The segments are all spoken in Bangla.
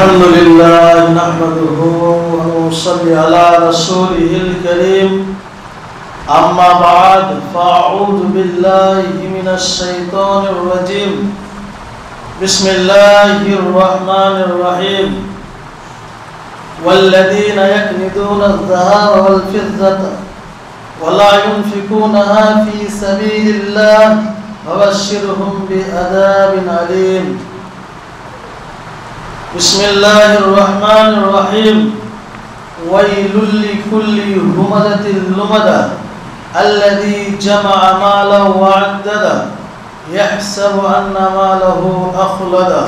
الحمد لله نحمده ونصلي على رسوله الكريم أما بعد فأعوذ بالله من الشيطان الرجيم بسم الله الرحمن الرحيم والذين يكنزون الذهب والفضة ولا ينفقونها في سبيل الله فبشرهم بعذاب أليم بسم الله الرحمن الرحيم ويل لكل همزة لمزة الذي جمع مالا وعدده يحسب أن ماله أخلده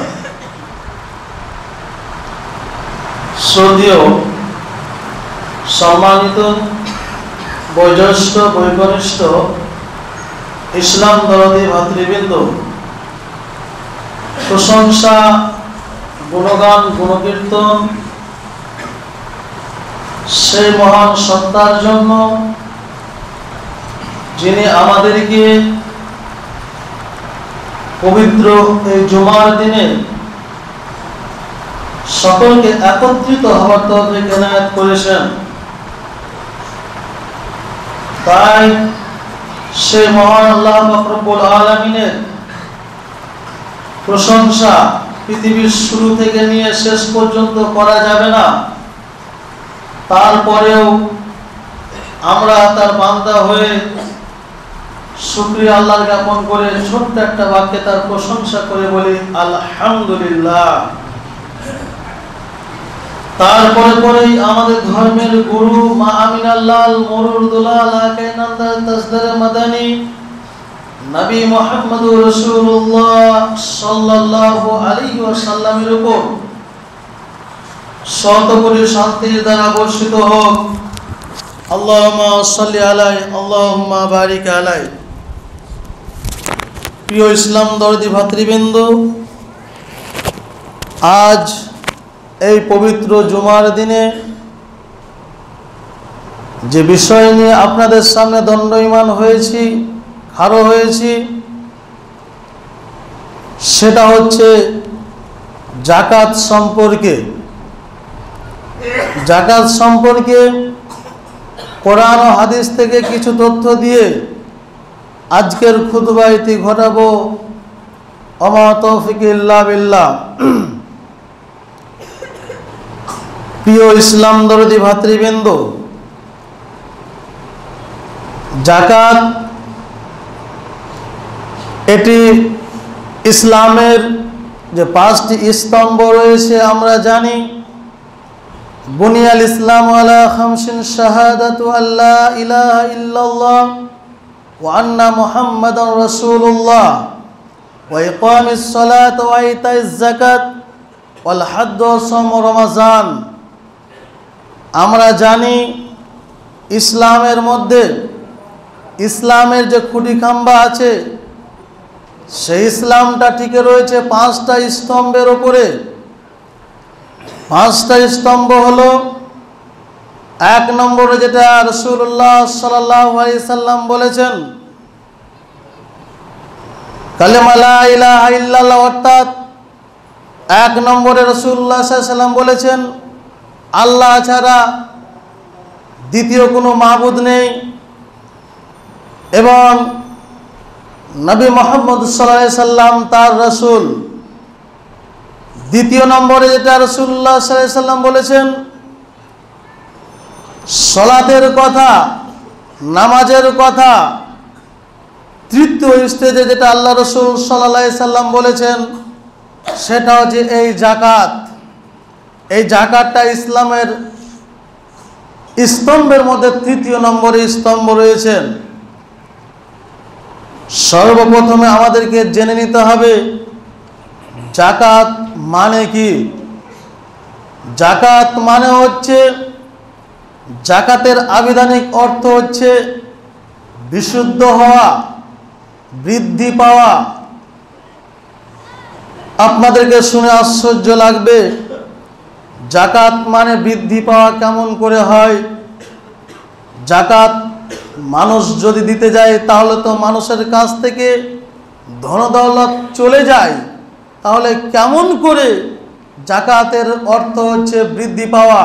শ্রদ্ধেয় সম্মানিত বয়োজ্যেষ্ঠ বয়োকনিষ্ঠ ইসলাম দরদি ভাতৃবৃন্দ, প্রশংসা গুণগান গুণকীর্তন সেই মহান সত্তার জন্য যিনি আমাদেরকে পবিত্র এই জুমার দিনে সকলকে একত্রিত হওয়ার তৌফিক এনায়েত করেছেন। তাই সেই মহান আল্লাহ পাক রব্বুল আলামিনের প্রশংসা পৃথিবীর শুরু থেকে নিয়ে শেষ পর্যন্ত করা যাবে না। তারপরেও আমরা তার বান্দা হয়ে শুকরিয়া আল্লাহর জ্ঞাপন করে ছোট্ট একটা বাক্যে তার প্রশংসা করে বলি আলহামদুলিল্লাহ। তারপরে পরেই আমাদের ধর্মের গুরু মা আমিনাল্লাহ মরুর দুলাল কায়নান্দার তাজদারে মাদানী নবী মুহাম্মদুর রাসূলুল্লাহ সাল্লাল্লাহু আলাইহি ওয়াসাল্লামের উপর শত কোটি শান্তির দ্বারা বর্ষিত হোক। আল্লাহুম্মা সাল্লি আলাইহি আল্লাহুম্মা বারিক আলাইহি। প্রিয় ইসলাম দরদি ভাতৃবৃন্দ, আজ এই পবিত্র জুমার দিনে যে বিষয় নিয়ে আপনাদের সামনে দণ্ডায়মান হয়েছি, খাড়া হয়েছি, সেটা হচ্ছে যাকাত সম্পর্কে। যাকাত সম্পর্কে কোরআন ও হাদিস থেকে কিছু তথ্য দিয়ে আজকের খুতবা ইতি ঘটাবো। ওমা তৌফিক ইল্লা বিল্লাহ। প্রিয় ইসলাম দরদি ভাতৃবৃন্দ, যাকাত এটি ইসলামের যে পাঁচটি স্তম্ভ রয়েছে আমরা জানি। বুনিয়াল ইসলাম আলা খামসিন শাহাদাতু আল্লা ইলাহা ইল্লাল্লাহ ওয়া আন্না মুহাম্মাদার রাসূলুল্লাহ ওয়া ইকামিস সালাত ওয়া ইতাইজ যাকাত ওয়াল হাজ্জ ওয়া সাওম রমাজান। আমরা জানি ইসলামের মধ্যে ইসলামের যে খুঁটি খাম্বা আছে সেই ইসলামটা টিকে রয়েছে পাঁচটা স্তম্ভের উপরে। পাঁচটা স্তম্ভ হলো, এক নম্বরে যেটা রাসূলুল্লাহ সাল্লাল্লাহু আলাইহি সাল্লাম বলেছেন কালেমা লা ইলাহা ইল্লাল্লাহ, অর্থাৎ এক নম্বরে রাসূলুল্লাহ সাল্লাল্লাহু আলাইহি সাল্লাম বলেছেন আল্লাহ ছাড়া দ্বিতীয় কোনো মাবুদ নেই এবং নবী মুহাম্মদ সাল্লাল্লাহু আলাইহি সাল্লাম তার রাসূল। দ্বিতীয় নম্বরে যেটা রাসূলুল্লাহ সাল্লাল্লাহু আলাইহি সাল্লাম বলেছেন সালাতের কথা, নামাজের কথা। তৃতীয় স্টেজে যেটা আল্লাহ রাসূল সাল্লাল্লাহু আলাইহি সাল্লাম বলেছেন সেটা হচ্ছে এই যাকাত। এই যাকাতটা ইসলামের স্তম্ভের মধ্যে তৃতীয় নম্বরে স্তম্ভ রয়েছেন। সর্বপ্রথমে আমাদেরকে জেনে নিতে হবে যাকাত মানে কি। যাকাত মানে হচ্ছে, যাকাতের আবিধানিক অর্থ হচ্ছে বিশুদ্ধ হওয়া, বৃদ্ধি পাওয়া। আপনাদেরকে শুনে আশ্চর্য লাগবে, যাকাত মানে বৃদ্ধি পাওয়া কেমন করে হয়? যাকাত মানুষ যদি দিতে যায় তাহলে তো মানুষের কাছ থেকে ধন দৌলত চলে যায়, তাহলে কেমন করে জাকাতের অর্থ হচ্ছে বৃদ্ধি পাওয়া।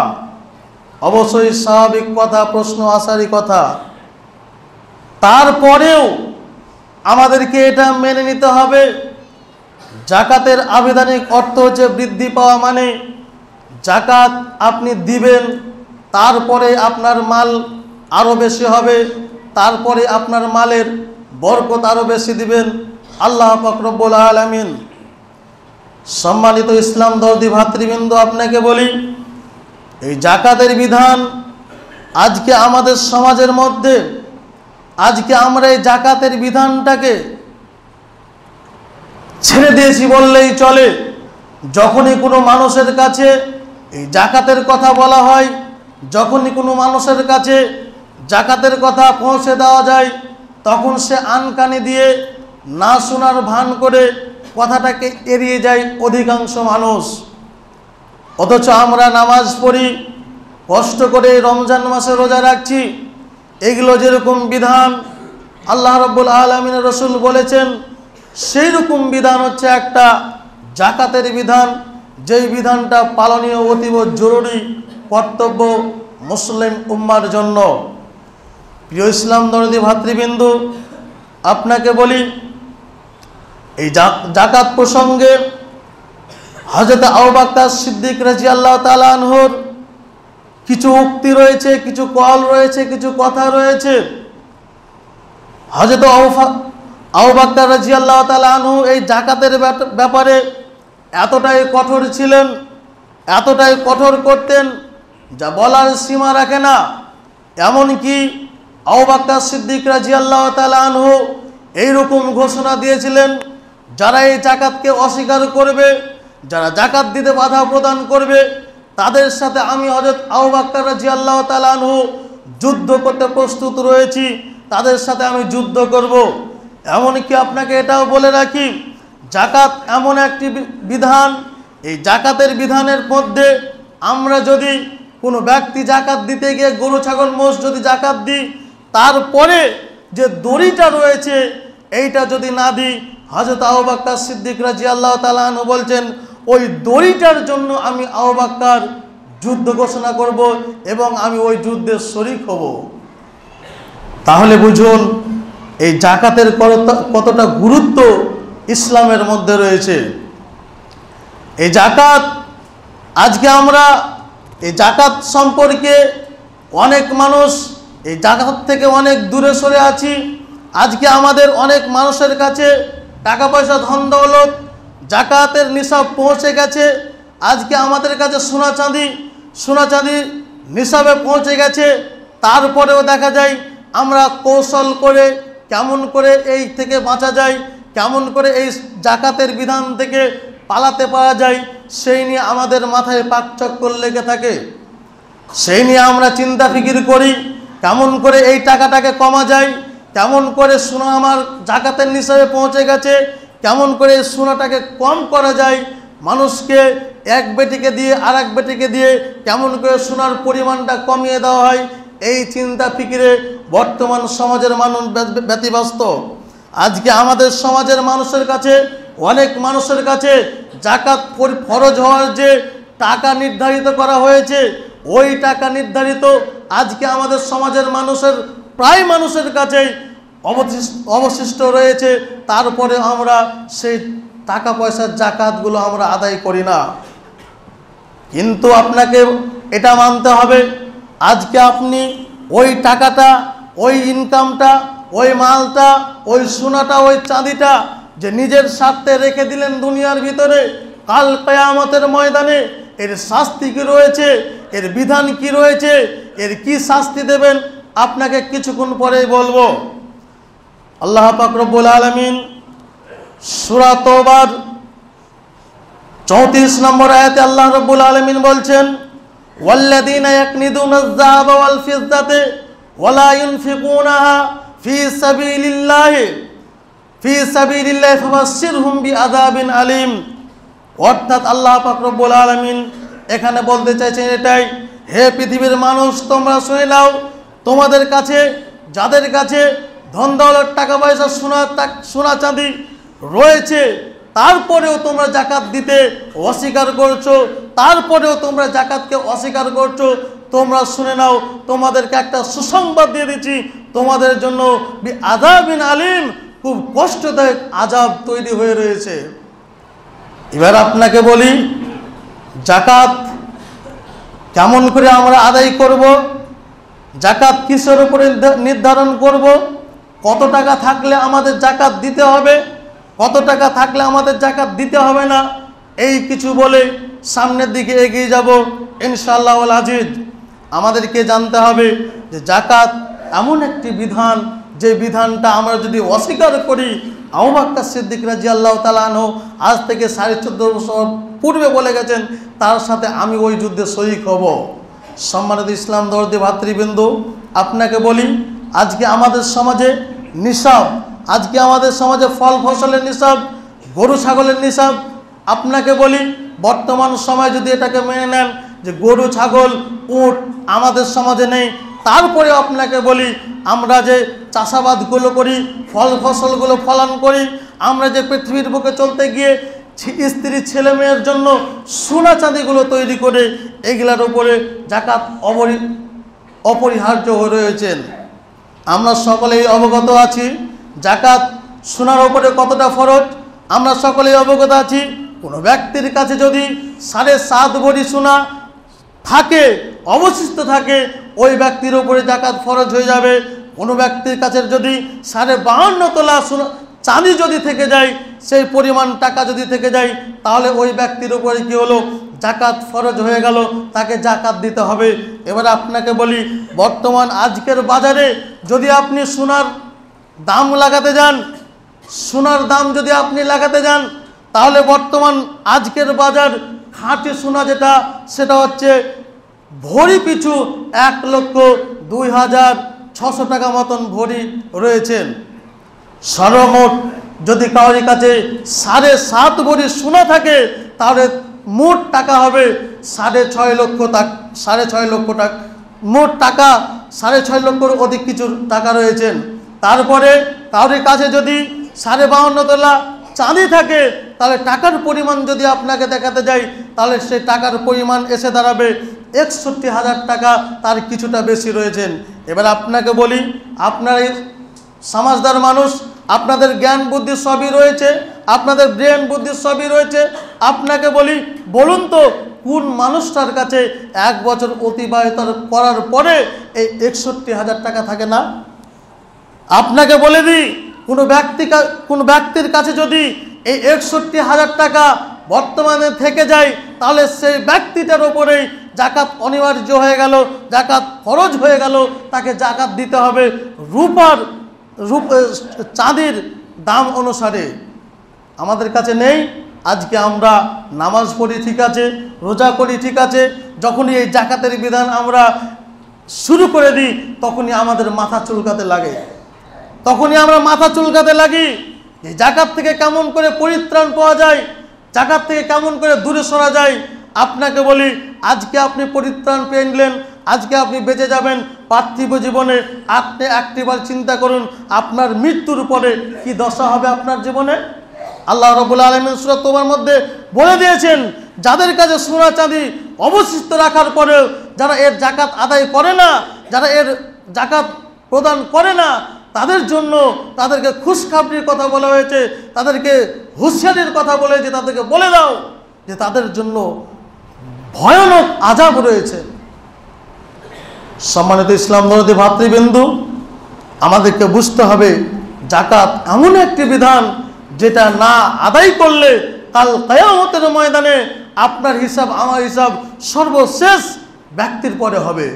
অবশ্যই স্বাভাবিক কথা, প্রশ্ন আসারই কথা। তারপরেও আমাদেরকে এটা মেনে নিতে হবে, জাকাতের আবিধানিক অর্থ হচ্ছে বৃদ্ধি পাওয়া। মানে জাকাত আপনি দিবেন, তারপরে আপনার মাল আরও বেশি হবে, তারপরে আপনার মালের বরকত আরও বেশি দিবেন আল্লাহ পাক রব্বুল আলামিন। সম্মানিত ইসলাম দর্দি ভাতৃবৃন্দ, আপনাকে বলি, এই জাকাতের বিধান আজকে আমাদের সমাজের মধ্যে, আজকে আমরা এই জাকাতের বিধানটাকে ছেড়ে দিয়েছি বললেই চলে। যখনই কোনো মানুষের কাছে এই জাকাতের কথা বলা হয়, যখনই কোনো মানুষের কাছে জাকাতের কথা পৌঁছে দেওয়া যায়, তখন সে আনকানি দিয়ে না শোনার ভান করে কথাটাকে এড়িয়ে যায় অধিকাংশ মানুষ। অথচ আমরা নামাজ পড়ি, কষ্ট করে রমজান মাসে রোজা রাখছি, এগুলো যেরকম বিধান আল্লাহ রাব্বুল আলামিনের রাসূল বলেছেন, সেই রকম বিধান হচ্ছে একটা জাকাতের বিধান, যেই বিধানটা পালনীয় অতীব জরুরি কর্তব্য মুসলিম উম্মার জন্য। প্রিয় ইসলাম দরদি ভাতৃবৃন্দ, আপনাকে বলি, এই জাকাত প্রসঙ্গে হযরত আবু বকর সিদ্দিক রাদিয়াল্লাহু তাআলা আনহুর কিছু উক্তি রয়েছে, কিছু কল রয়েছে, কিছু কথা রয়েছে। হযরত আবু বকর রাদিয়াল্লাহু তাআলা আনহু এই জাকাতের ব্যাপারে এতটাই কঠোর ছিলেন, এতটাই কঠোর করতেন, যা বলার সীমা রাখে না। এমনকি আবু বকর সিদ্দিক রাদিয়াল্লাহু তাআলা আনহু এইরকম ঘোষণা দিয়েছিলেন, যারা এই জাকাতকে অস্বীকার করবে, যারা জাকাত দিতে বাধা প্রদান করবে, তাদের সাথে আমি হযরত আবু বকর রাদিয়াল্লাহু তাআলা আনহু যুদ্ধ করতে প্রস্তুত রয়েছি, তাদের সাথে আমি যুদ্ধ করব। এমনকি আপনাকে এটাও বলে রাখি, জাকাত এমন একটি বিধান, এই জাকাতের বিধানের মধ্যে আমরা যদি কোনো ব্যক্তি জাকাত দিতে গিয়ে গরু ছাগল মোষ যদি জাকাত দিই, তারপরে যে দড়িটা রয়েছে এইটা যদি না দিই, হযরত আবু বকর সিদ্দিক রাদিয়াল্লাহু তাআলা আনহু বলছেন, ওই দড়িটার জন্য আমি আবু বকর যুদ্ধ ঘোষণা করব এবং আমি ওই যুদ্ধে শরীক হব। তাহলে বুঝুন এই জাকাতের কতটা গুরুত্ব ইসলামের মধ্যে রয়েছে। এই জাকাত, আজকে আমরা এই জাকাত সম্পর্কে অনেক মানুষ এই জাকাত থেকে অনেক দূরে সরে আছি। আজকে আমাদের অনেক মানুষের কাছে টাকা পয়সা ধন দৌলত জাকাতের নিসাব পৌঁছে গেছে। আজকে আমাদের কাছে সোনা চাঁদি নিসাবে পৌঁছে গেছে, তারপরেও দেখা যায় আমরা কৌশল করে কেমন করে এই থেকে বাঁচা যায়, কেমন করে এই জাকাতের বিধান থেকে পালাতে পারা যায়, সেই নিয়ে আমাদের মাথায় পাকচক্কর লেগে থাকে। সেই নিয়ে আমরা চিন্তা ফিকির করি, কেমন করে এই টাকাটাকে কমা যায়, কেমন করে সোনা আমার জাকাতের নিসাবে পৌঁছে গেছে, কেমন করে এই সোনাটাকে কম করা যায়, মানুষকে এক বেটিকে দিয়ে আর এক বেটিকে দিয়ে কেমন করে সোনার পরিমাণটা কমিয়ে দেওয়া হয়, এই চিন্তা ফিকিরে বর্তমান সমাজের মানুষ ব্যতিব্যস্ত। আজকে আমাদের সমাজের মানুষের কাছে, অনেক মানুষের কাছে জাকাত ফরজ হওয়ার যে টাকা নির্ধারিত করা হয়েছে, ওই টাকা নির্ধারিত আজকে আমাদের সমাজের মানুষের প্রায় মানুষের কাছেই অবশিষ্ট রয়েছে। তারপরে আমরা সেই টাকা পয়সার জাকাতগুলো আমরা আদায় করি না। কিন্তু আপনাকে এটা মানতে হবে, আজকে আপনি ওই টাকাটা, ওই ইনকামটা, ওই মালটা, ওই সোনাটা, ওই চাঁদিটা যে নিজের স্বার্থে রেখে দিলেন দুনিয়ার ভিতরে, কাল কিয়ামতের ময়দানে এর শাস্তি কি রয়েছে, এর বিধান কি রয়েছে, এর কি শাস্তি দেবেন, আপনাকে কিছুক্ষণ পরেই বলবো। আল্লাহ পাক রব্বুল আলামিন সূরা তওবার 34 নম্বর আয়াতে আল্লাহ রব্বুল আলামিন বলছেন, ওয়াল্লাযীনা ইয়াকনিদুনাজ যাহাবা ওয়াল ফিদ্দাতা ওয়ালা ইউনফিকুনাহা ফি সাবিলিল্লাহি ফাবাশশিরহুম বিআযাবিন আলীম। অর্থাৎ আল্লাহ পাক রব্বুল আলামিন এখানে বলতে চাইছেন এটাই, হে পৃথিবীর মানুষ, তোমরা শুনে নাও, তোমাদের কাছে যাদের কাছে ধন দৌলত টাকা পয়সা সোনা চাঁদি রয়েছে, তারপরেও তোমরা জাকাত দিতে অস্বীকার করছো, তারপরেও তোমরা জাকাতকে অস্বীকার করছো, তোমরা শুনে নাও, তোমাদেরকে একটা সুসংবাদ দিয়ে দিচ্ছি, তোমাদের জন্য আযাবিন আলিম, খুব কষ্টদায়ক আযাব তৈরি হয়ে রয়েছে। এবার আপনাকে বলি, জাকাত কেমন করে আমরা আদায় করব, জাকাত কিসের উপরে নির্ধারণ করব, কত টাকা থাকলে আমাদের জাকাত দিতে হবে, কত টাকা থাকলে আমাদের জাকাত দিতে হবে না, এই কিছু বলে সামনের দিকে এগিয়ে যাব ইনশাআল্লাহ আল আজিজ। আমাদেরকে জানতে হবে যে জাকাত এমন একটি বিধান, যে বিধানটা আমরা যদি অস্বীকার করি, আবু বকর সিদ্দিক রাদিয়াল্লাহু তাআলা আনহু আজ থেকে 14.5 বছর পূর্বে বলে গেছেন, তার সাথে আমি ওই যুদ্ধে শরীক হব। সম্মানিত ইসলাম দরদি ভাতৃবৃন্দ, আপনাকে বলি, আজকে আমাদের সমাজে নিসাব, আজকে আমাদের সমাজে ফল ফসলের নিসাব, গরু ছাগলের নিসাব, আপনাকে বলি বর্তমান সময় যদি এটাকে মেনে নেন যে গরু ছাগল উট আমাদের সমাজে নেই, তারপরে আপনাকে বলি আমরা যে চাষাবাদগুলো করি, ফল ফসলগুলো ফলন করি, আমরা যে পৃথিবীর বুকে চলতে গিয়ে স্ত্রী ছেলে মেয়ের জন্য সোনা চাঁদিগুলো তৈরি করে, এগুলার উপরে জাকাত অপরিহার্য হয়ে রয়েছেন। আমরা সকলেই অবগত আছি জাকাত সোনার উপরে কতটা ফরজ, আমরা সকলেই অবগত আছি। কোনো ব্যক্তির কাছে যদি 7.5 ভরি সোনা থাকে, অবশিষ্ট থাকে, ওই ব্যক্তির উপরে জাকাত ফরজ হয়ে যাবে। কোনো ব্যক্তির কাছে যদি 52.5 তোলা সোনা চাঁদি যদি থেকে যায়, সেই পরিমাণ টাকা যদি থেকে যায়, তাহলে ওই ব্যক্তির উপরে কি হলো, জাকাত ফরজ হয়ে গেল, তাকে জাকাত দিতে হবে। এবার আপনাকে বলি, বর্তমান আজকের বাজারে যদি আপনি সোনার দাম লাগাতে যান, সোনার দাম যদি আপনি লাগাতে যান, তাহলে বর্তমান আজকের বাজার খাঁটি সোনা যেটা, সেটা হচ্ছে ভরি পিছু 1,02,600 টাকা মতন ভরি রয়েছেন। সর্বমোট যদি কারোর কাছে 7.5 ভরি সোনা থাকে, তাহলে মোট টাকা হবে 6.5 লক্ষ টাকা, 6.5 লক্ষ টাকা মোট টাকা, 6.5 লক্ষর অধিক কিছু টাকা রয়েছেন। তারপরে কারোর কাছে যদি 52.5 তোলা চাঁদি থাকে, তাহলে টাকার পরিমাণ যদি আপনাকে দেখাতে যাই, তাহলে সেই টাকার পরিমাণ এসে দাঁড়াবে 61,000 টাকা, তার কিছুটা বেশি রয়েছেন। এবার আপনাকে বলি, আপনার এই সমাজদার মানুষ, আপনাদের জ্ঞান বুদ্ধি সবই রয়েছে, আপনাদের ব্রেন বুদ্ধি সবই রয়েছে, আপনাকে বলি, বলুন তো কোন মানুষটার কাছে 1 বছর অতিবাহিত করার পরে এই 61,000 টাকা থাকে না? আপনাকে বলে দিই, কোন ব্যক্তির কাছে যদি এই 61,000 টাকা বর্তমানে থেকে যায়, তাহলে সেই ব্যক্তিটার ওপরেই জাকাত অনিবার্য হয়ে গেল, জাকাত ফরজ হয়ে গেল, তাকে জাকাত দিতে হবে চাঁদির দাম অনুসারে। আমাদের কাছে নেই, আজকে আমরা নামাজ পড়ি ঠিক আছে, রোজা করি ঠিক আছে, যখনই এই জাকাতের বিধান আমরা শুরু করে দিই, তখনই আমাদের মাথা চুলকাতে লাগে, তখনই আমরা মাথা চুলকাতে লাগি। এই জাকাত থেকে কেমন করে পরিত্রাণ পাওয়া যায়, জাকাত থেকে কেমন করে দূরে সরা যায়। আপনাকে বলি, আজকে আপনি পরিত্রাণ পেয়ে নিলেন, আজকে আপনি বেঁচে যাবেন পার্থিব জীবনে, আপনি একটিবার চিন্তা করুন আপনার মৃত্যুর পরে কি দশা হবে আপনার জীবনে। আল্লাহ রাব্বুল আলামিন সূরা তওবার মধ্যে বলে দিয়েছেন, যাদের কাছে সোনা চাঁদি অবশিষ্ট রাখার পরেও যারা এর জাকাত আদায় করে না, যারা এর জাকাত প্রদান করে না, তাদের জন্য তাদেরকে খুশখবরির কথা বলা হয়েছে, তাদেরকে হুঁশিয়ারির কথা বলেছে, তাদেরকে বলে দাও যে তাদের জন্য ভয়ানক আযাব রয়েছে। সম্মানিত ইসলাম দরদি ভাতৃবৃন্দু, আমাদেরকে বুঝতে হবে জাকাত এমন একটি বিধান যেটা না আদায় করলে কাল কিয়ামতের ময়দানে আপনার হিসাব আমার হিসাব সর্বশেষ ব্যক্তির পরে হবে।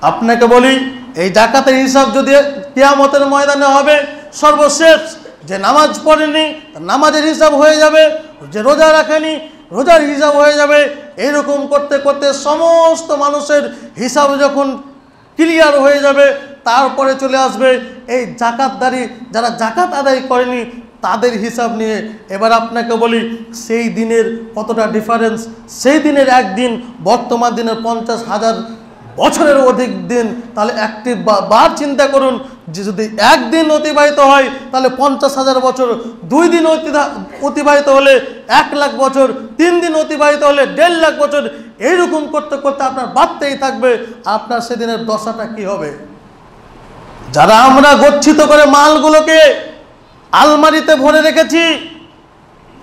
আপনাকে বলি, এই জাকাতের হিসাব যদি কিয়ামতের ময়দানে হবে সর্বশেষ, যে নামাজ পড়েনি নামাজের হিসাব হয়ে যাবে, যে রোজা রাখেনি রোজার হিসাব হয়ে যাবে। এরকম করতে করতে সমস্ত মানুষের হিসাব যখন ক্লিয়ার হয়ে যাবে, তারপরে চলে আসবে এই জাকাতদারি, যারা জাকাত আদায় করেনি তাদের হিসাব নিয়ে। এবার আপনাকে বলি, সেই দিনের কতটা ডিফারেন্স, সেই দিনের একদিন বর্তমান দিনের 50,000 বছরের অধিক দিন, তাহলে একটি বার চিন্তা করুন যে যদি একদিন অতিবাহিত হয় তাহলে 50,000 বছর, 2 দিন অতিবাহিত হলে 1 লাখ বছর, 3 দিন অতিবাহিত হলে 1.5 লাখ বছর। এইরকম করতে করতে আপনার বাড়তেই থাকবে। আপনার সেদিনের দশাটা কি হবে? যারা আমরা গচ্ছিত করে মালগুলোকে আলমারিতে ভরে রেখেছি,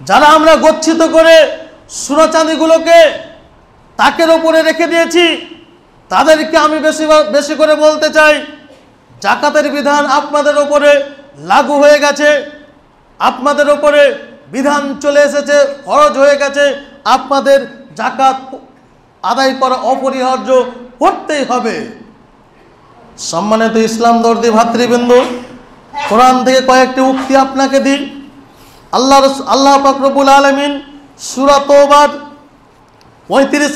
যারা আমরা গচ্ছিত করে সোনা চাঁদিগুলোকে তাকের ওপরে রেখে দিয়েছি, তাদেরকে আমি বেশি করে বলতে চাই, জাকাতের বিধান আপনাদের ওপরে লাগু হয়ে গেছে, আপনাদের ওপরে বিধান চলে এসেছে, ফরজ হয়ে গেছে। আপনাদের জাকাত আদায় করা অপরিহার্য, করতেই হবে। সম্মানিত ইসলাম দর্দি ভাতৃবৃন্দ, কোরআন থেকে কয়েকটি উক্তি আপনাকে দিই। আল্লাহ পাক রব্বুল আলামিন সূরা তওবার 35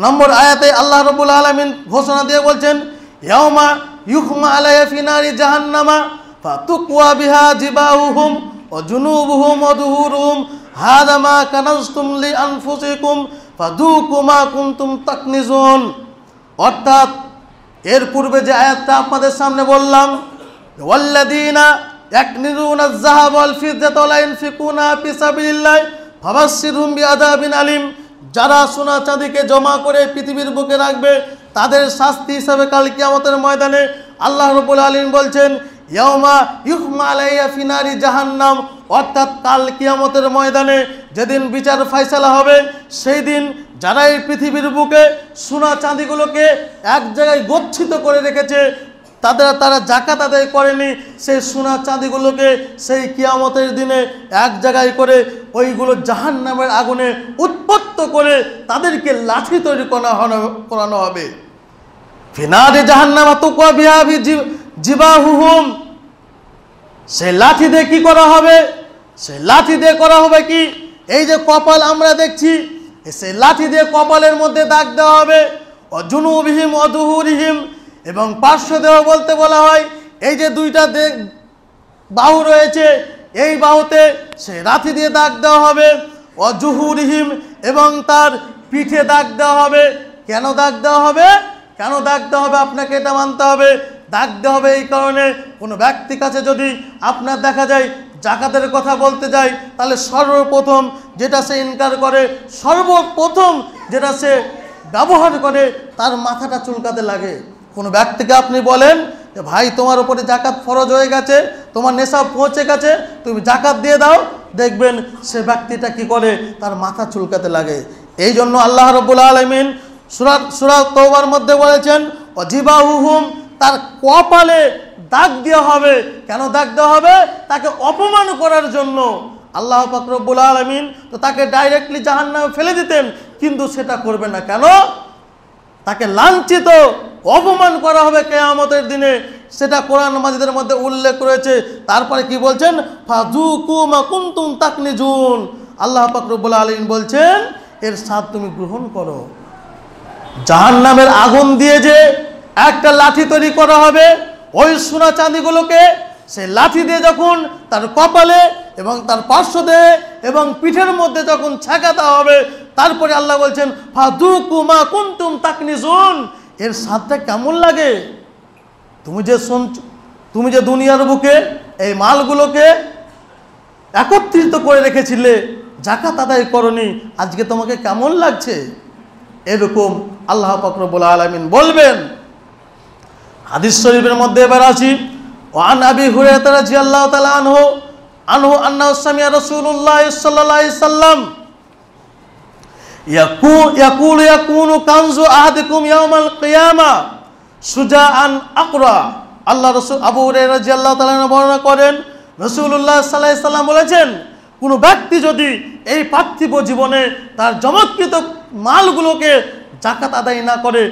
নম্বর আয়াতে আল্লাহ রব্বুল আলামিন ঘোষণা দিয়ে বলছেন, ইয়াউমা ইউহমা আলাইহা ফি নারি জাহান্নামা ফাতুকওয়া বিহা জিবাহুহুম ওয়া জুনুবুহুম ওয়া দুহুরুহুম হাযা মা কানাজতুম লিআনফুসিকুম ফাযুকু মা কুনতুম তাকনিজুন। অর্থাৎ এর পূর্বে যে আয়াতটা আপনাদের সামনে বললাম, ওয়াল্লাযীনা ইয়াকনিজুনা আয-যাহাবা ওয়াল ফিদ্দাতা ওয়া লা ইউনফিকুনা ফি সাবিলিল্লাহি ফাবাশশিরহুম বিআযাবিন আলীম। যারা সোনা চাঁদিকে জমা করে পৃথিবীর বুকে রাখবে, তাদের শাস্তি হিসাবে কাল কিয়ামতের ময়দানে আল্লাহ রাব্বুল আলামিন বলছেন, ইয়াউমা ইউহমা আলাইহা ফি নারি জাহান্নাম। অর্থাৎ কাল কিয়ামতের ময়দানে যেদিন বিচার ফয়সালা হবে, সেই দিন যারা এই পৃথিবীর বুকে সোনা চাঁদিগুলোকে এক জায়গায় গচ্ছিত করে রেখেছে, তারা জাকাত আদায় করেনি, সেই সোনা চাঁদিগুলোকে সেই কিয়ামতের দিনে এক জায়গায় করে ওইগুলো জাহান্নামের আগুনে উৎপত্ত করে তাদেরকে লাঠি তৈরি করানো হবে। ফিনারে জাহান্নামা তুকওয়া বিহা জিবাহুহুম। সেই লাঠি দিয়ে কি করা হবে? সেই লাঠি দিয়ে করা হবে কি? এই যে কপাল আমরা দেখছি, সেই লাঠি দিয়ে কপালের মধ্যে দাগ দেওয়া হবে। অজুনুবিহিম অদুহুরিহিম, এবং পার্শ্ব দেহ বলতে বলা হয় এই যে দুইটা বাহু রয়েছে, এই বাহুতে সে লাঠি দিয়ে দাগ দেওয়া হবে। অজুহুরিহিম, এবং তার পিঠে দাগ দেওয়া হবে। কেন দাগ দেওয়া হবে? কেন দাগ দেওয়া হবে আপনাকে এটা মানতে হবে। দাগ দেওয়া হবে এই কারণে, কোনো ব্যক্তির কাছে যদি আপনার দেখা যায় জাকাতের কথা বলতে যায়, তাহলে সর্বপ্রথম যেটা সে ইনকার করে, সর্বপ্রথম যেটা সে ব্যবহার করে, তার মাথাটা চুলকাতে লাগে। কোনো ব্যক্তিকে আপনি বলেন যে ভাই তোমার উপরে জাকাত ফরজ হয়ে গেছে, তোমার নেশাব পৌঁছে গেছে, তুমি জাকাত দিয়ে দাও, দেখবেন সে ব্যক্তিটা কি করে, তার মাথা চুলকাতে লাগে। এই জন্য আল্লাহ রাব্বুল আলামিন সূরা তওবার মধ্যে বলেছেন, ওয়াজিবাহুহুম, তার কপালে দাগ দেওয়া হবে। কেন দাগ দেওয়া হবে? তাকে অপমান করার জন্য। আল্লাহ পাক রব্বুল আলামিন তো তাকে ডাইরেক্টলি জাহান্নামে ফেলে দিতেন, কিন্তু সেটা করবে না। কেন? তাকে লাঞ্ছিত, অপমান করা হবে কিয়ামতের দিনে, সেটা কোরআন মাজিদের মধ্যে উল্লেখ রয়েছে। তারপরে কি বলছেন? ফাযুকু মা কুনতুম তাকনিজুন। আল্লাহ পাক রব্বুল আলামিন বলছেন এর স্বাদ তুমি গ্রহণ করো। জাহান্নামের আগুন দিয়ে যে একটা লাঠি তৈরি করা হবে, ওই সোনা চাঁদিগুলোকে সেই লাঠি দিয়ে যখন তার কপালে এবং তার পার্শ্বদেহে এবং পিঠের মধ্যে যখন ছ্যাঁকা দেওয়া হবে, তারপরে আল্লাহ বলছেন ফাযুকু মা কুনতুম তাকনিজুন। এর স্বাদটা কেমন লাগে? তুমি যে দুনিয়ার বুকে এই মালগুলোকে একত্রিত করে রেখেছিলে, জাকাত আদায় করনি, আজকে তোমাকে কেমন লাগছে? এরকম আল্লাহ পাক রব্বুল আলামিন বলবেন। হাদিস শরীফের মধ্যে এবার আসি, ওয়ান আবি হুরায়রা রাদিয়াল্লাহু তাআলা আনহু আন্নাহু সামি'a রাসূলুল্লাহ সাল্লাল্লাহু আলাইহি সাল্লাম ইয়াকুনু কানজু আহাদিকুম ইয়াওমাল কিয়ামা সুজাআন আকরা। আল্লাহ রাসূল আবু হুরায়রা রাদিয়াল্লাহু তাআলা বর্ণনা করেন, রাসূলুল্লাহ সাল্লাল্লাহু আলাইহি সাল্লাম বলেছেন, কোনো ব্যক্তি যদি এই পার্থিব জীবনে তার জমাকৃত মালগুলোকে জাকাত আদায় না করে,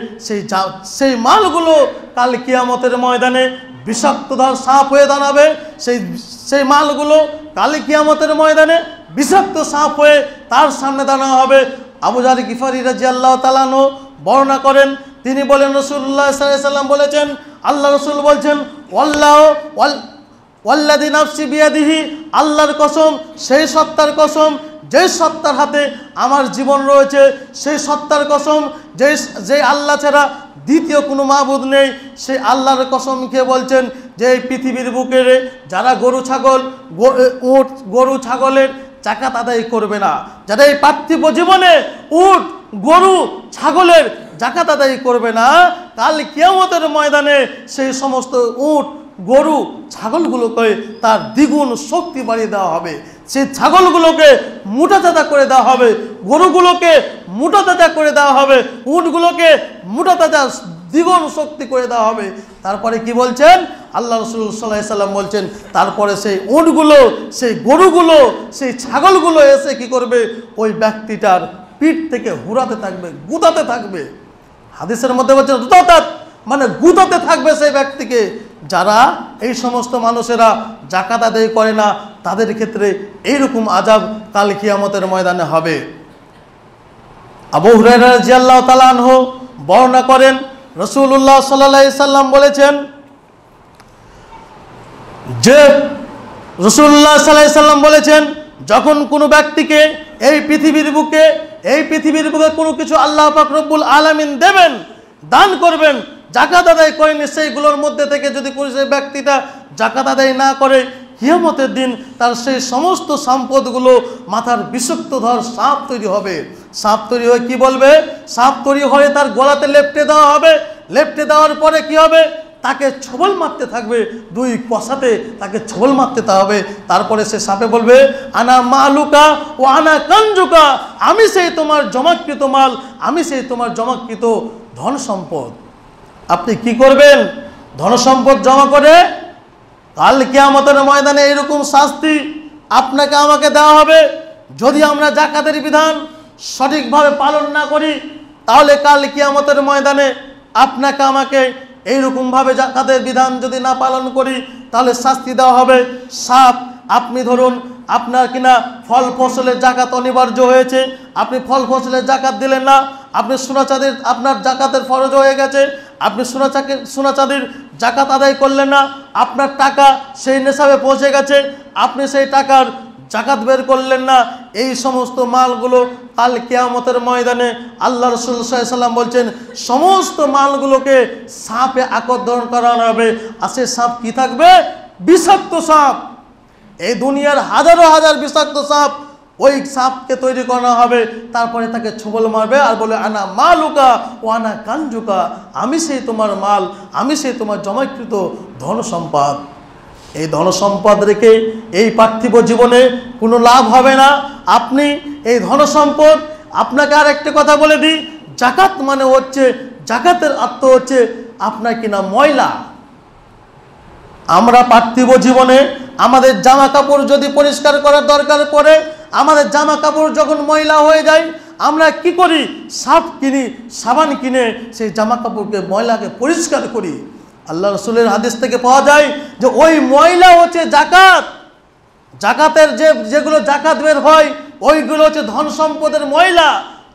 সেই মালগুলো কাল কিয়ামতের ময়দানে বিষাক্তধার সাপ হয়ে দাঁড়াবে। সেই মালগুলো কাল কিয়ামতের ময়দানে বিষাক্ত সাপ হয়ে তার সামনে দাঁড়ানো হবে। আবু যার গিফারি রাদিয়াল্লাহু তাআলা আনহু বর্ণনা করেন, তিনি বলেন রাসূলুল্লাহ সাল্লাল্লাহু আলাইহি সাল্লাম বলেছেন, আল্লাহ রাসূল বলছেন, ওয়াল্লাযী নাফসি বিয়াদিহি, আল্লাহর কসম, সেই সত্তার কসম যেই সত্তার হাতে আমার জীবন রয়েছে, সেই সত্তার কসম, যে আল্লাহ ছাড়া দ্বিতীয় কোনো মাবুদ নেই, সেই আল্লাহর কসম খেয়ে বলছেন যে এই পৃথিবীর বুকে যারা উট গরু ছাগলের জাকাত আদায় করবে না, যারা এই পার্থিব জীবনে উট গরু ছাগলের জাকাত আদায় করবে না, কাল কিয়ামতের ময়দানে সেই সমস্ত উট গরু ছাগলগুলোকে তার দ্বিগুণ শক্তি বাড়িয়ে দেওয়া হবে। সেই ছাগলগুলোকে মোটাতাজা করে দেওয়া হবে, গরুগুলোকে মোটাতাজা করে দেওয়া হবে, উটগুলোকে মোটাতাজা দ্বিগুণ শক্তি করে দেওয়া হবে। তারপরে কি বলছেন আল্লাহ রাসূল সাল্লাল্লাহু আলাইহি সাল্লাম বলছেন, তারপরে সেই উটগুলো, সেই গরুগুলো, সেই ছাগলগুলো এসে কি করবে, ওই ব্যক্তিটার পিঠ থেকে হুরাতে থাকবে, গুতাতে থাকবে। হাদিসের মধ্যে বলছেন রুতাত, মানে গুতাতে থাকবে সেই ব্যক্তিকে। যারা এই সমস্ত মানুষেরা জাকাত আদায় করে না, তাদের ক্ষেত্রে এইরকম আযাব কাল কিয়ামতের ময়দানে হবে। আবু হুরায়রা রাদিয়াল্লাহু তাআলা আনহু বর্ণনা করেন, রাসূলুল্লাহ সাল্লাল্লাহু আলাইহি সাল্লাম বলেছেন যে রাসূলুল্লাহ সাল্লাল্লাহু আলাইহি সাল্লাম বলেছেন, যখন কোনো ব্যক্তিকে এই পৃথিবীর বুকে কোনো কিছু আল্লাহ পাক রব্বুল আলামিন দেবেন, দান করবেন, জাকাত আদায় করেনি, সেইগুলোর মধ্যে থেকে যদি কোনো সেই ব্যক্তিটা জাকাত আদায় না করে, কিয়ামতের দিন তার সেই সমস্ত সম্পদগুলো মাথার বিষাক্ত ধর সাপ তৈরি হবে। সাপ তৈরি হয়ে কি বলবে, সাপ তৈরি হয়ে তার গলাতে লেপ্টে দেওয়া হবে। লেপ্টে দেওয়ার পরে কি হবে, তাকে ছবল মারতে থাকবে, দুই কষাতে তাকে ছবল মারতে হবে। তারপরে সে সাপে বলবে, আনা মালুকা ও আনা কানজুকা, আমি সেই তোমার জমাকৃত মাল, আমি সেই তোমার জমাকৃত ধন সম্পদ। আপনি কি করবেন, ধন সম্পদ জমা করে কাল কিয়ামতের ময়দানে এরকম শাস্তি আপনাকে আমাকে দেওয়া হবে। যদি আমরা জাকাতের বিধান সঠিকভাবে পালন না করি, তাহলে কাল কিয়ামতের ময়দানে আপনাকে আমাকে এইরকমভাবে জাকাতের বিধান যদি না পালন করি, তাহলে শাস্তি দেওয়া হবে। সাপ, আপনি ধরুন আপনার কিনা ফল ফসলের জাকাত অনিবার্য হয়েছে, আপনি ফল ফসলের জাকাত দিলেন না, আপনি সোনা চাঁদির, আপনার জাকাতের ফরজ হয়ে গেছে, আপনি সোনা চাঁদির জাকাত আদায় করলেন না, আপনার টাকা সেই নেশাবে পৌঁছে গেছে, আপনি সেই টাকার জাকাত বের করলেন না, এই সমস্ত মালগুলো কাল কিয়ামতের ময়দানে আল্লাহ রাসূল সাল্লাল্লাহু আলাইহি সাল্লাম বলছেন সমস্ত মালগুলোকে সাপে আকর্ষণ করানো হবে। আর সেই সাপ কি থাকবে, বিষাক্ত সাপ। এই দুনিয়ার হাজারো হাজার বিষাক্ত সাপ, ওই সাপকে তৈরি করা হবে, তারপরে তাকে ছবল মারবে আর বলে, আনা মালুকা ও আনা কানজুকা, আমি সেই তোমার মাল, আমি সেই তোমার জমাকৃত ধন সম্পদ। এই ধন সম্পদ রেখে এই পার্থিব জীবনে কোনো লাভ হবে না। আপনি এই ধন সম্পদ, আপনাকে আর একটা কথা বলে দিই, জাকাত মানে হচ্ছে, জাকাতের অর্থ হচ্ছে আপনার কিনা ময়লা। আমরা পার্থিব জীবনে আমাদের জামা কাপড় যদি পরিষ্কার করার দরকার পড়ে, আমাদের জামা কাপড় যখন ময়লা হয়ে যায়, আমরা কি করি, সার্ফ কিনি, সাবান কিনে সেই জামা কাপড়কে, ময়লাকে পরিষ্কার করি। আল্লাহ রাসূলের হাদিস থেকে পাওয়া যায় যে ওই ময়লা হচ্ছে জাকাত। জাকাতের যেগুলো জাকাত বের হয়, ওইগুলো হচ্ছে ধন সম্পদের ময়লা।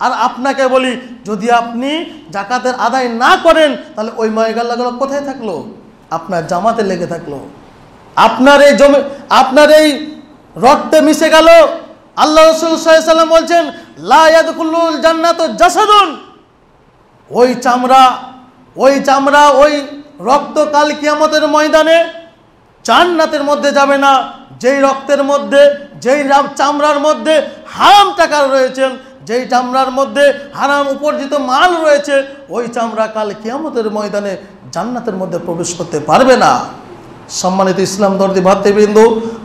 আর আপনাকে বলি, যদি আপনি জাকাতের আদায় না করেন, তাহলে ওই ময়লাগুলো কোথায় থাকলো, আপনার জামাতে লেগে থাকলো, আপনার এই রক্তে মিশে গেল। আল্লাহ রাসূল সাল্লাল্লাহু আলাইহি সাল্লাম বলছেন, লা ইয়াদখুলুল জান্নাতু জাসাদুন, ওই চামড়া, ওই রক্ত কাল কিয়ামতের ময়দানে জান্নাতের মধ্যে যাবে না, যেই রক্তের মধ্যে, যেই চামড়ার মধ্যে হারাম টাকা রয়েছে, যেই চামড়ার মধ্যে হারাম উপার্জিত মাল রয়েছে, ওই চামড়া কাল কিয়ামতের ময়দানে জান্নাতের মধ্যে প্রবেশ করতে পারবে না। সম্মানিত ইসলাম দর্দি ভাতৃবৃন্দ,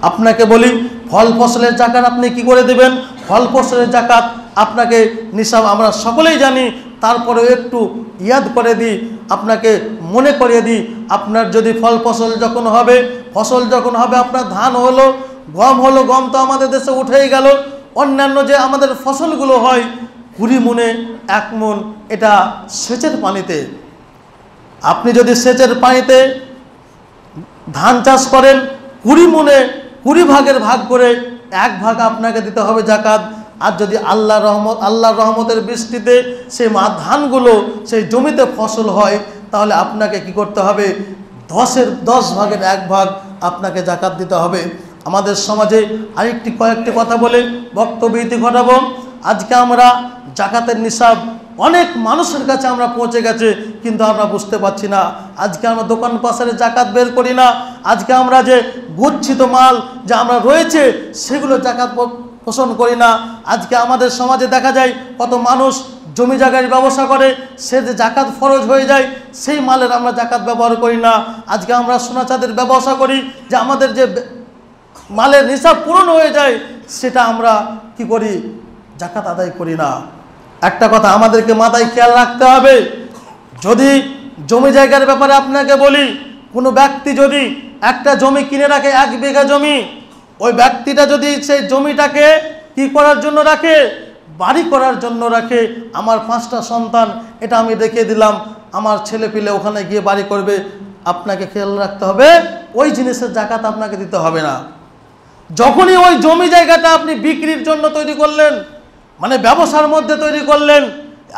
আপনাকে বলি, ফল ফসলের জাকাত আপনি কি করে দেবেন? ফল ফসলের জাকাত আপনাকে নিসাব আমরা সকলেই জানি, তারপরে একটু ইয়াদ করে দিই, আপনাকে মনে করিয়ে দিই। আপনার যদি ফসল যখন হবে, আপনার ধান হলো, গম তো আমাদের দেশে উঠেই গেল, অন্যান্য যে আমাদের ফসলগুলো হয়, 20 মণে 1 মণ, এটা সেচের পানিতে। আপনি যদি সেচের পানিতে ধান চাষ করেন, 20 মণে 20 ভাগের ভাগ করে 1 ভাগ আপনাকে দিতে হবে জাকাত। আর যদি আল্লাহর রহমতের বৃষ্টিতে সেই ধানগুলো সেই জমিতে ফসল হয়, তাহলে আপনাকে কি করতে হবে, 10 ভাগের 1 ভাগ আপনাকে জাকাত দিতে হবে। আমাদের সমাজে কয়েকটি কথা বলে বক্তব্য ইতি ঘটাবো। আজকে আমরা জাকাতের নিসাব অনেক মানুষের কাছে আমরা পৌঁছে গেছে, কিন্তু আমরা বুঝতে পারছি না। আজকে আমরা দোকান পাশারে জাকাত বের করি না। আজকে আমরা যে গচ্ছিত মাল যা আমরা রয়েছে সেগুলো জাকাত পোষণ করি না। আজকে আমাদের সমাজে দেখা যায় কত মানুষ জমি জায়গার ব্যবসা করে, সে যে জাকাত ফরজ হয়ে যায় সেই মালের আমরা জাকাত ব্যবহার করি না। আজকে আমরা সোনা চাঁদের ব্যবসা করি, যে আমাদের যে মালের নিসাব পূরণ হয়ে যায় সেটা আমরা কি করি, জাকাত আদায় করি না। একটা কথা আমাদেরকে মাথায় খেয়াল রাখতে হবে, যদি জমি জায়গার ব্যাপারে আপনাকে বলি, কোনো ব্যক্তি যদি একটা জমি কিনে রাখে 1 বিঘা জমি, ওই ব্যক্তিটা যদি সেই জমিটাকে কি করার জন্য রাখে, বাড়ি করার জন্য রাখে, আমার 5টা সন্তান এটা আমি রেখে দিলাম, আমার ছেলে পিলে ওখানে গিয়ে বাড়ি করবে, আপনাকে খেয়াল রাখতে হবে ওই জিনিসের জাকাত আপনাকে দিতে হবে না। যখনই ওই জমি জায়গাটা আপনি বিক্রির জন্য তৈরি করলেন, মানে ব্যবসার মধ্যে তৈরি করলেন,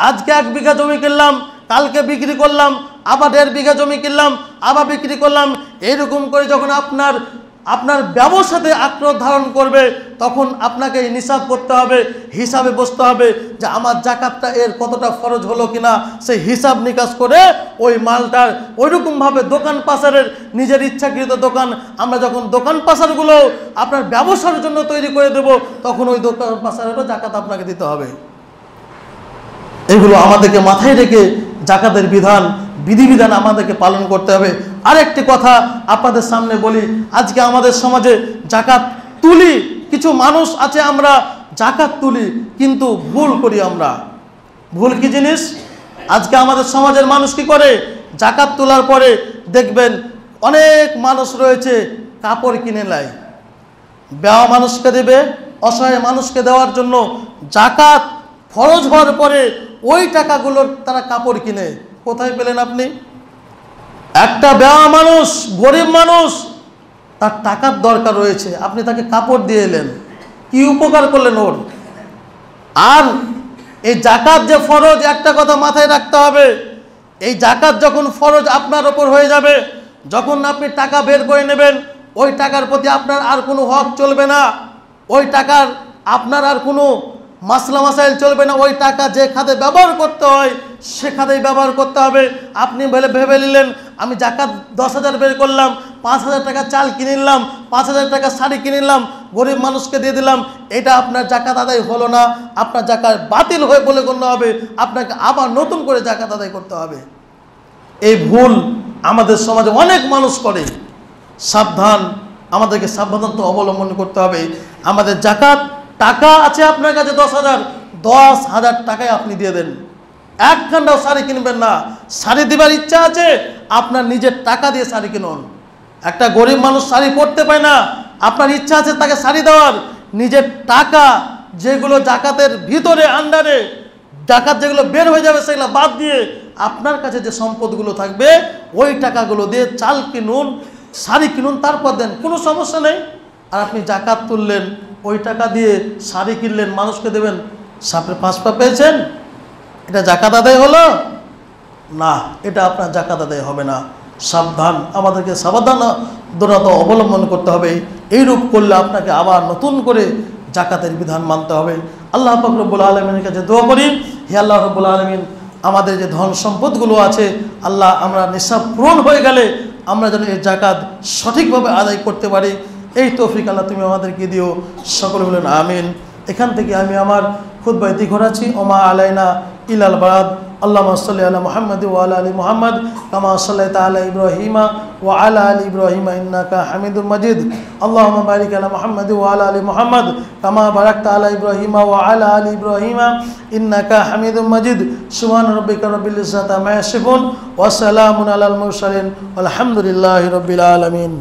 আজকে 1 বিঘা জমি কিনলাম, কালকে বিক্রি করলাম, আবার 1.5 বিঘা জমি কিনলাম, আবার বিক্রি করলাম, এইরকম করে যখন আপনার ব্যবসাতে আগ্রহ ধারণ করবে, তখন আপনাকে নিসাব করতে হবে, হিসাবে বসতে হবে যে আমার জাকাতটা এর কতটা ফরজ হলো কিনা, সেই হিসাব নিকাশ করে ওই মালটার ওইরকমভাবে দোকান পাশারের নিজের ইচ্ছাকৃত দোকান, আমরা যখন দোকান পাশারগুলো আপনার ব্যবসার জন্য তৈরি করে দেব, তখন ওই দোকান পাশারেরও জাকাত আপনাকে দিতে হবে। এগুলো আমাদেরকে মাথায় রেখে জাকাতের বিধিবিধান আমাদেরকে পালন করতে হবে। আরেকটি কথা আপনাদের সামনে বলি, আজকে আমাদের সমাজে জাকাত তুলি, কিছু মানুষ আছে আমরা জাকাত তুলি কিন্তু ভুল করি। আমরা ভুল কি জিনিস, আজকে আমাদের সমাজের মানুষ কি করে, জাকাত তোলার পরে দেখবেন অনেক মানুষ রয়েছে কাপড় কিনে নেয়, বেওয়া মানুষকে দেবে, অসহায় মানুষকে দেওয়ার জন্য জাকাত ফরজ হওয়ার পরে ওই টাকাগুলোর তারা কাপড় কিনে। কোথায় পেলেন আপনি? একটা বেওয়া মানুষ, গরিব মানুষ, তার টাকার দরকার রয়েছে, আপনি তাকে কাপড় দিয়ে এলেন, কি উপকার করলেন ওর? আর এই জাকাত যে ফরজ, একটা কথা মাথায় রাখতে হবে, এই জাকাত যখন ফরজ আপনার ওপর হয়ে যাবে, যখন আপনি টাকা বের করে নেবেন, ওই টাকার প্রতি আপনার আর কোনো হক চলবে না, ওই টাকার আপনার আর কোনো মাসলা মাসাইল চলবে না। ওই টাকা যে খাতে ব্যবহার করতে হয় সে খাতেই ব্যবহার করতে হবে। আপনি ভেবে নিলেন আমি জাকাত 10,000 বের করলাম, 5,000 টাকা চাল কিনে নিলাম, 5,000 টাকা শাড়ি কিনে নিলাম, গরিব মানুষকে দিয়ে দিলাম, এটা আপনার জাকাত আদায় হলো না, আপনার জাকাত বাতিল হয়ে বলে গণ্য হবে, আপনাকে আবার নতুন করে জাকাত আদায় করতে হবে। এই ভুল আমাদের সমাজে অনেক মানুষ করে। সাবধান, আমাদেরকে সাবধানতা অবলম্বন করতে হবে। আমাদের জাকাত টাকা আছে আপনার কাছে 10,000 টাকায় আপনি দিয়ে দেন, 1 খান্ডাও শাড়ি কিনবেন না। শাড়ি দেবার ইচ্ছা আছে, আপনার নিজের টাকা দিয়ে শাড়ি কিনুন। একটা গরিব মানুষ শাড়ি পরতে পায় না, আপনার ইচ্ছা আছে তাকে শাড়ি দেওয়ার, নিজের টাকা যেগুলো জাকাতের ভিতরে আন্ডারে জাকাত যেগুলো বের হয়ে যাবে সেগুলো বাদ দিয়ে আপনার কাছে যে সম্পদগুলো থাকবে ওই টাকাগুলো দিয়ে চাল কিনুন, শাড়ি কিনুন, তারপর দেন, কোনো সমস্যা নেই। আর আপনি জাকাত তুললেন, ওই টাকা দিয়ে শাড়ি কিনলেন, মানুষকে দেবেন, সাপে 5 পা পেয়েছেন, এটা জাকাত আদায় হলো না, এটা আপনার জাকাত আদায় হবে না। সাবধান, আমাদেরকে সাবধানতা অবলম্বন করতে হবে। এইরূপ করলে আপনাকে আবার নতুন করে জাকাতের বিধান মানতে হবে। আল্লাহ পাক রব্বুল আলামিনের কাছে দোয়া করি, হে আল্লাহ রব্বুল আলামিন, আমাদের যে ধন সম্পদগুলো আছে আল্লাহ, আমরা নিসাব পূরণ হয়ে গেলে আমরা যেন এই জাকাত সঠিকভাবে আদায় করতে পারি, এই তৌফিক আল্লাহ তুমি আমাদেরকে দিও। সকলে বলেন আমিন। এখান থেকে আমি আমার খুতবা ইতি ঘোরাচ্ছি। ওমা আলাইনা ইলাল বারাদ। আল্লাহুম্মা সাল্লি আলা মুহাম্মাদ ওয়া আলা আলি মুহাম্মাদ কামা সাল্লাইতা আলা ইব্রাহিমা ওয়া আলা আলি ইব্রাহিমা ইন্নাকা হামিদুম মাজিদ। আল্লাহুম্মা বারিক আলা মুহাম্মাদ ওয়া আলা আলি মুহাম্মাদ কামা বারাকতা আলা ইব্রাহিমা ওয়া আলা আলি ইব্রাহিমা ইন্নাকা হামিদুম মাজিদ। সুবহানা রাব্বিকা রাব্বিল ইজ্জাতি আম্মা ইয়াসিফুন ওয়া সালামুন আলাল মুরসালিন ওয়ালহামদুলিল্লাহি রাব্বিল আলামিন।